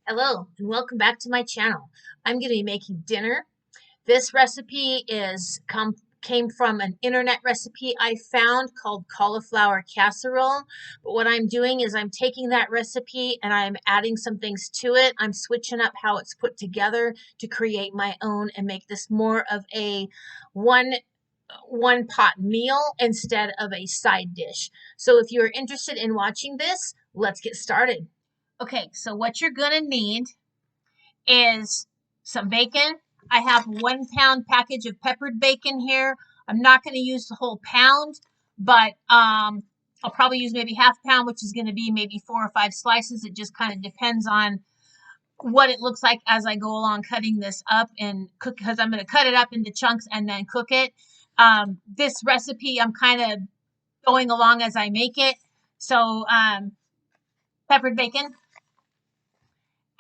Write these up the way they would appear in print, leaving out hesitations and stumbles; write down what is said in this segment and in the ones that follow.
Hello and welcome back to my channel. I'm going to be making dinner. This recipe came from an internet recipe I found called cauliflower casserole. But what I'm doing is I'm taking that recipe and I'm adding some things to it. I'm switching up how it's put together to create my own and make this more of a one one pot meal instead of a side dish. So if you're interested in watching this, let's get started. Okay, so what you're going to need is some bacon. I have 1 pound package of peppered bacon here. I'm not going to use the whole pound, but I'll probably use maybe half a pound, which is going to be maybe 4 or 5 slices. It just kind of depends on what it looks like as I go along cutting this up and cook, because I'm going to cut it up into chunks and then cook it. This recipe, I'm kind of going along as I make it. So peppered bacon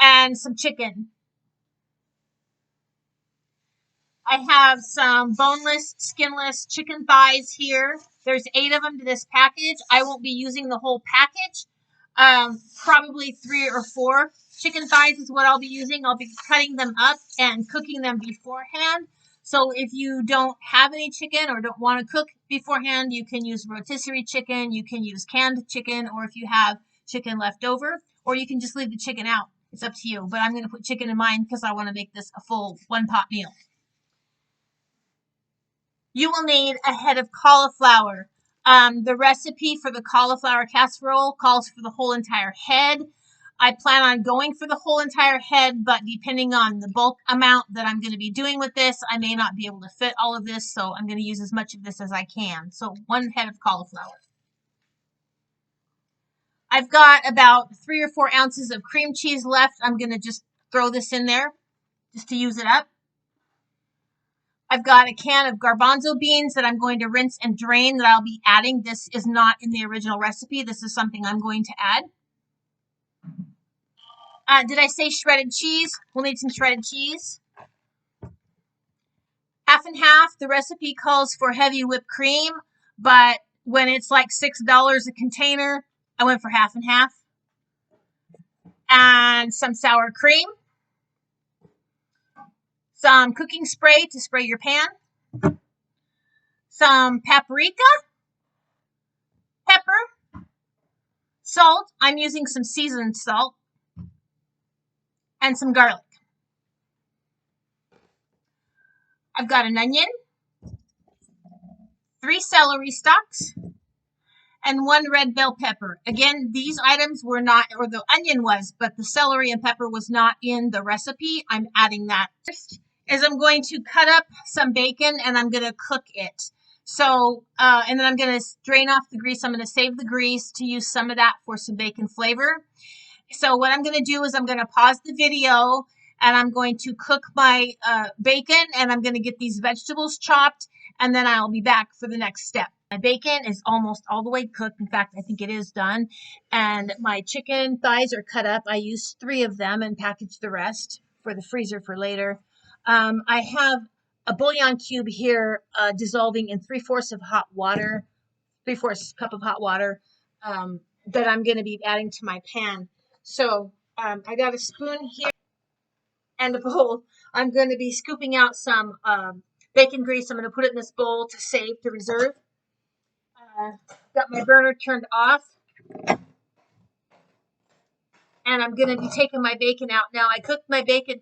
and some chicken. I have some boneless, skinless chicken thighs here. There's 8 of them to this package. I won't be using the whole package. Probably 3 or 4 chicken thighs is what I'll be using. I'll be cutting them up and cooking them beforehand. So if you don't have any chicken or don't want to cook beforehand, you can use rotisserie chicken, you can use canned chicken, or if you have chicken left over, or you can just leave the chicken out. It's up to you. But I'm going to put chicken in mine because I want to make this a full one-pot meal. You will need a head of cauliflower. The recipe for the cauliflower casserole calls for the whole entire head. I plan on going for the whole entire head, but depending on the bulk amount that I'm going to be doing with this, I may not be able to fit all of this, so I'm going to use as much of this as I can. So 1 head of cauliflower. I've got about 3 or 4 ounces of cream cheese left. I'm going to just throw this in there just to use it up. I've got a can of garbanzo beans that I'm going to rinse and drain that I'll be adding. This is not in the original recipe. This is something I'm going to add. Did I say shredded cheese? We'll need some shredded cheese. Half and half. The recipe calls for heavy whipped cream, but when it's like $6 a container, I went for half and half. And some sour cream. Some cooking spray to spray your pan. Some paprika. Pepper. Salt. I'm using some seasoned salt. And some garlic. I've got an onion, 3 celery stalks, and 1 red bell pepper. Again, these items were not, or the onion was, but the celery and pepper was not in the recipe. I'm adding that. First is I'm going to cut up some bacon and I'm going to cook it. So, and then I'm going to drain off the grease. I'm going to save the grease to use some of that for some bacon flavor. So what I'm going to do is I'm going to pause the video and I'm going to cook my bacon and I'm going to get these vegetables chopped and then I'll be back for the next step. My bacon is almost all the way cooked. In fact, I think it is done. And my chicken thighs are cut up. I used 3 of them and packaged the rest for the freezer for later. I have a bouillon cube here dissolving in 3/4 of hot water, 3/4 cup of hot water that I'm going to be adding to my pan. So I got a spoon here and a bowl. I'm going to be scooping out some bacon grease. I'm going to put it in this bowl to save, to reserve. Got my burner turned off. And I'm going to be taking my bacon out. Now, I cooked my bacon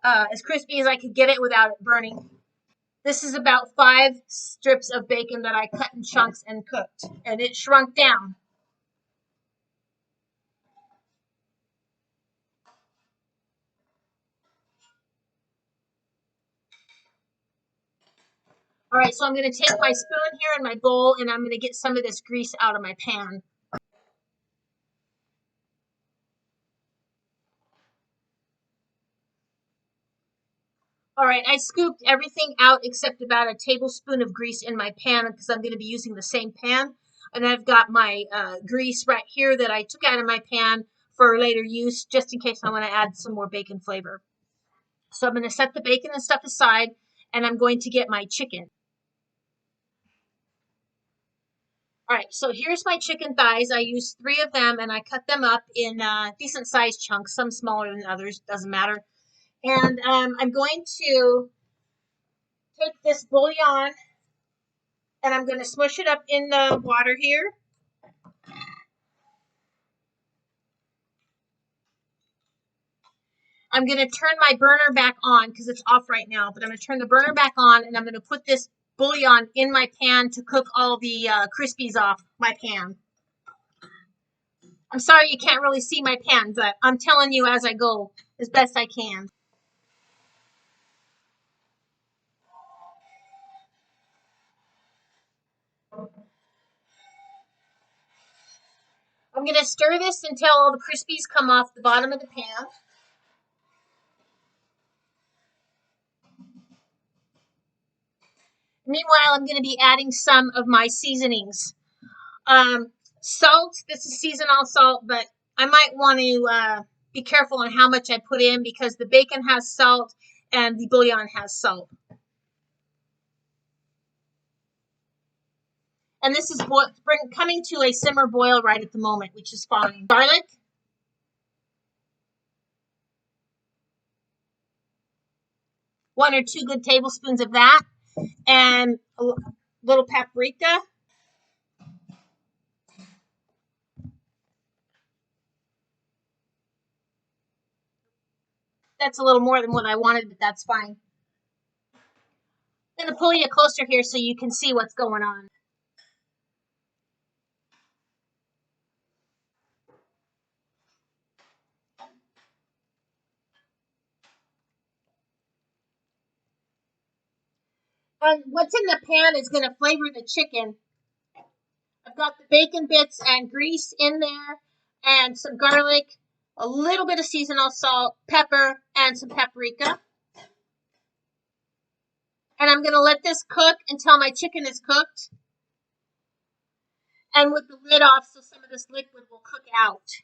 as crispy as I could get it without it burning. This is about 5 strips of bacon that I cut in chunks and cooked. And it shrunk down. All right, so I'm going to take my spoon here and my bowl, and I'm going to get some of this grease out of my pan. All right, I scooped everything out except about a tablespoon of grease in my pan because I'm going to be using the same pan. And I've got my grease right here that I took out of my pan for later use, just in case I want to add some more bacon flavor. So I'm going to set the bacon and stuff aside, and I'm going to get my chicken. All right, so here's my chicken thighs. I used 3 of them, and I cut them up in decent sized chunks, some smaller than others, doesn't matter. And I'm going to take this bouillon, and I'm going to smush it up in the water here. I'm going to turn my burner back on because it's off right now, but I'm going to turn the burner back on, and I'm going to put this bouillon in my pan to cook all the crispies off my pan. I'm sorry you can't really see my pan, but I'm telling you as I go as best I can. I'm going to stir this until all the crispies come off the bottom of the pan. Meanwhile, I'm going to be adding some of my seasonings. Salt, this is seasonal salt, but I might want to be careful on how much I put in because the bacon has salt and the bouillon has salt. And this is coming to a simmer boil right at the moment, which is fine. Garlic. 1 or 2 good tablespoons of that. And a little paprika. That's a little more than what I wanted, but that's fine. I'm going to pull you closer here so you can see what's going on. And what's in the pan is going to flavor the chicken. I've got the bacon bits and grease in there, and some garlic, a little bit of seasonal salt, pepper, and some paprika. And I'm going to let this cook until my chicken is cooked. And with the lid off so some of this liquid will cook out.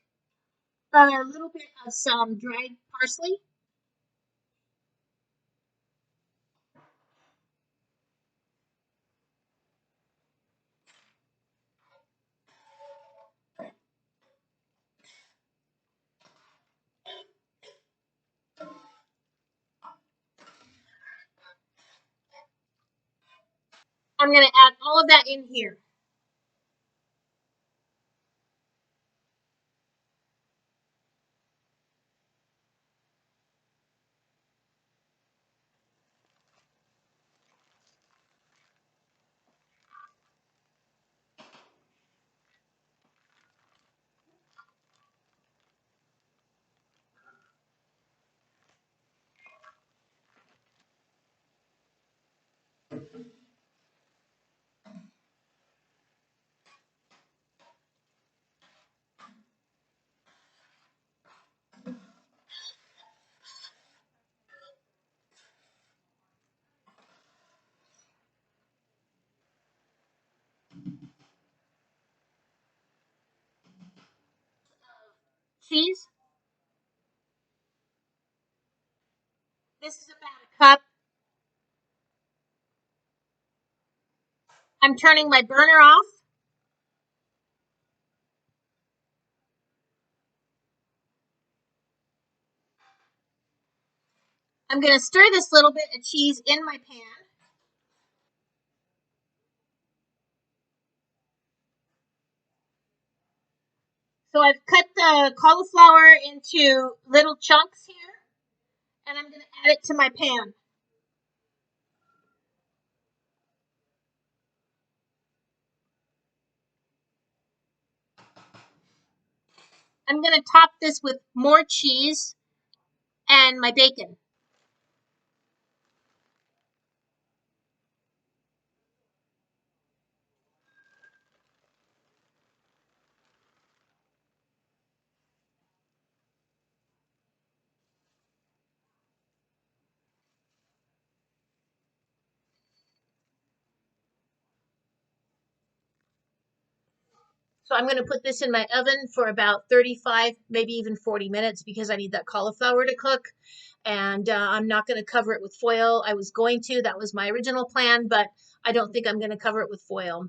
A little bit of some dried parsley. I'm going to add all of that in here. Cheese. This is about a cup. I'm turning my burner off. I'm going to stir this little bit of cheese in my pan. So I've cut the cauliflower into little chunks here, and I'm going to add it to my pan. I'm going to top this with more cheese and my bacon. So I'm going to put this in my oven for about 35, maybe even 40 minutes because I need that cauliflower to cook. And I'm not going to cover it with foil. I was going to, that was my original plan, but I don't think I'm going to cover it with foil.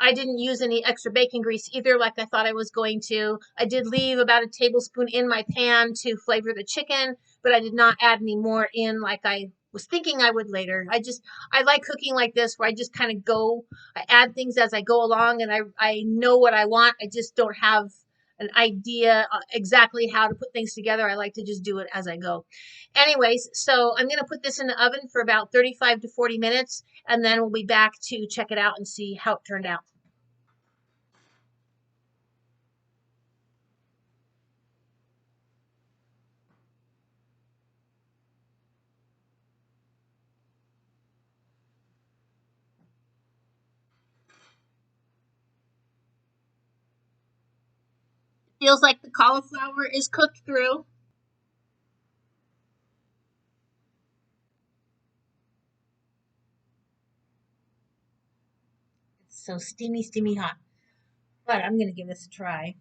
I didn't use any extra bacon grease either, like I thought I was going to. I did leave about a tablespoon in my pan to flavor the chicken, but I did not add any more in like I was thinking I would later. I like cooking like this where I just kind of I add things as I go along, and I know what I want. I just don't have an idea exactly how to put things together. I like to just do it as I go. Anyways, so I'm going to put this in the oven for about 35 to 40 minutes, and then we'll be back to check it out and see how it turned out. Feels like the cauliflower is cooked through. It's so steamy, steamy hot. But I'm going to give this a try.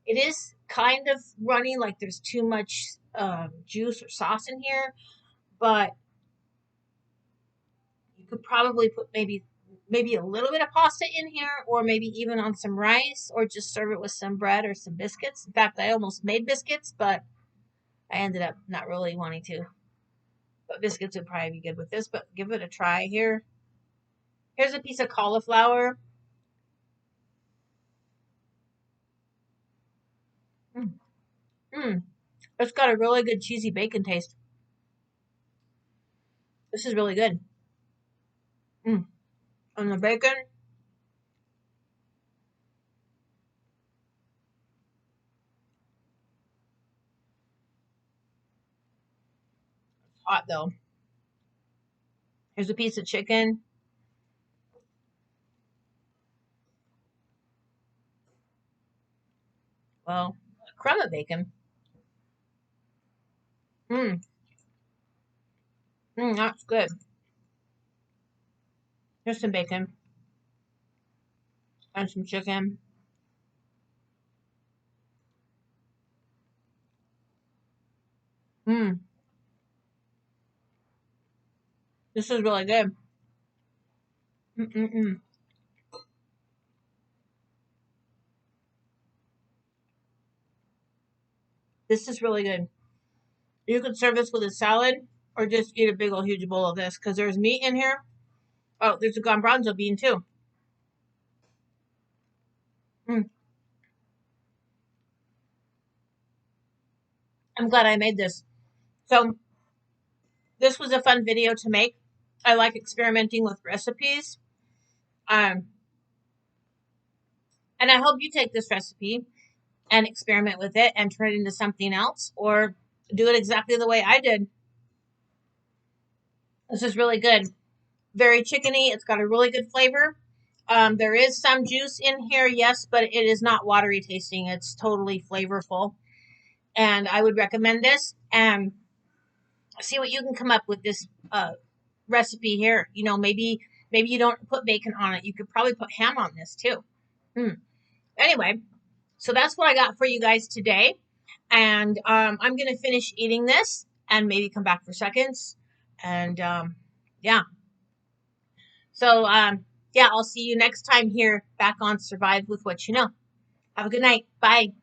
It is kind of runny, like there's too much juice or sauce in here, but you could probably put maybe a little bit of pasta in here, or maybe even on some rice, or just serve it with some bread or some biscuits. In fact, I almost made biscuits, but I ended up not really wanting to. But biscuits would probably be good with this, but give it a try here. Here's a piece of cauliflower. Mm. Mm. It's got a really good cheesy bacon taste. This is really good. Mm. And the bacon, hot though. Here's a piece of chicken. Well, a crumb of bacon. Mm. Mm, that's good. Here's some bacon and some chicken. Mm. This is really good. Mm-mm-mm. This is really good. You could serve this with a salad or just eat a big old huge bowl of this because there's meat in here. Oh, there's a garbanzo bean too. Mm. I'm glad I made this. So this was a fun video to make. I like experimenting with recipes. Um, and I hope you take this recipe and experiment with it and turn it into something else, or do it exactly the way I did. This is really good. Very chickeny. It's got a really good flavor. There is some juice in here, yes, but it is not watery tasting. It's totally flavorful. And I would recommend this, and see what you can come up with this recipe here. Maybe you don't put bacon on it. You could probably put ham on this too. Mm. Anyway, so that's what I got for you guys today. And I'm going to finish eating this and maybe come back for seconds. And yeah. So yeah, I'll see you next time here back on Survive with What You Know. Have a good night. Bye.